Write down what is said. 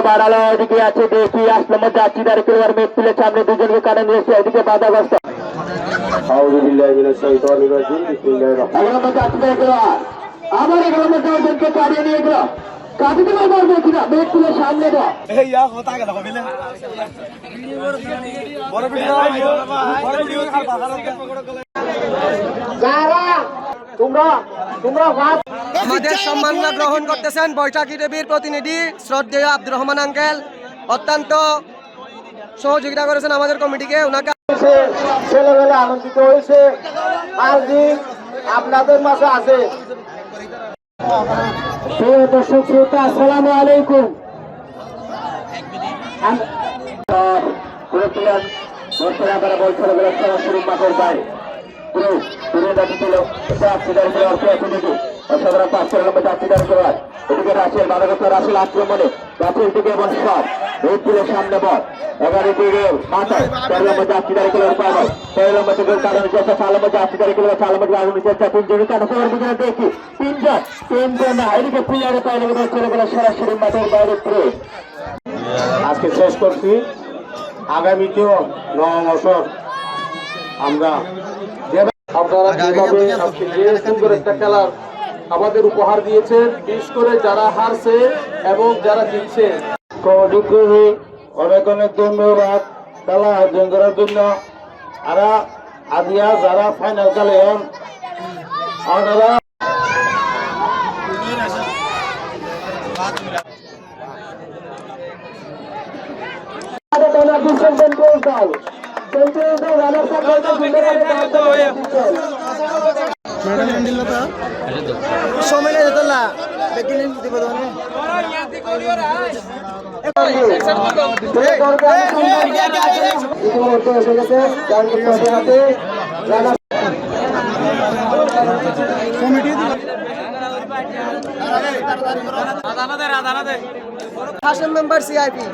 বাড়ালো এদিকে আছে দেখি আসলাম যাত্রীদার খেলোয়াড় মেঘ তুলেছে সামনে দুজনকে কারণ রয়েছে এদিকে বাধাগ্রস্ত আবার এগুলোর মধ্যে ওদেরকে কাটিয়ে নিয়ে গেল কাটিতে পারবে কিনা মেঘ তুলে সামনে দাও আমাদের সম্মাননা গ্রহণ করতেছেন বৈশাখী দেবীর প্রতিনিধি শ্রদ্ধেয় আব্দুর রহমান আঙ্কেল অত্যন্ত সহযোগিতা করেছেন আমাদের কমিটিকে। ওনাকে ছেলেবেলা আনন্দিত হয়েছে আপনাদের মাঝে আছে। দর্শক শ্রোতা আসসালামু আলাইকুম। রাশিয়ার বাধাগ্রস্ত রাশিয়াল আক্রমণে গাছের দিকে এবং সব এই তুলের সামনে বল 11 দিকে মাথায় 13 নম্বর যাত্রীদারি খেলোয়াড় পাবল 13 নম্বর থেকে কারণ চেষ্টা 4 নম্বর যাত্রীদারি খেলোয়াড় 4 নম্বর আগুন চেষ্টা 3 জনের কারণ সবার দিকে দেখি 3 জন এদিকে প্লেয়ারে পাইলে চলে গেল সরাসরি মাঠের বাইরে ফিরে। আজকে শেষ করছি, আগামীতেও 9 বছর আমরা আপনারা যেভাবে আজকে যে সুন্দর একটা খেলার আমাদের উপহার দিয়েছেন, বিশেষ করে যারা হারছে এবং যারা জিতছে অনেক অনেক ধন্যবাদ খেলা আয়োজন করার জন্য। আর আদিয়া যারা ফাইনাল খেলেন আপনারা হাসেম মেম্বার সিআইপি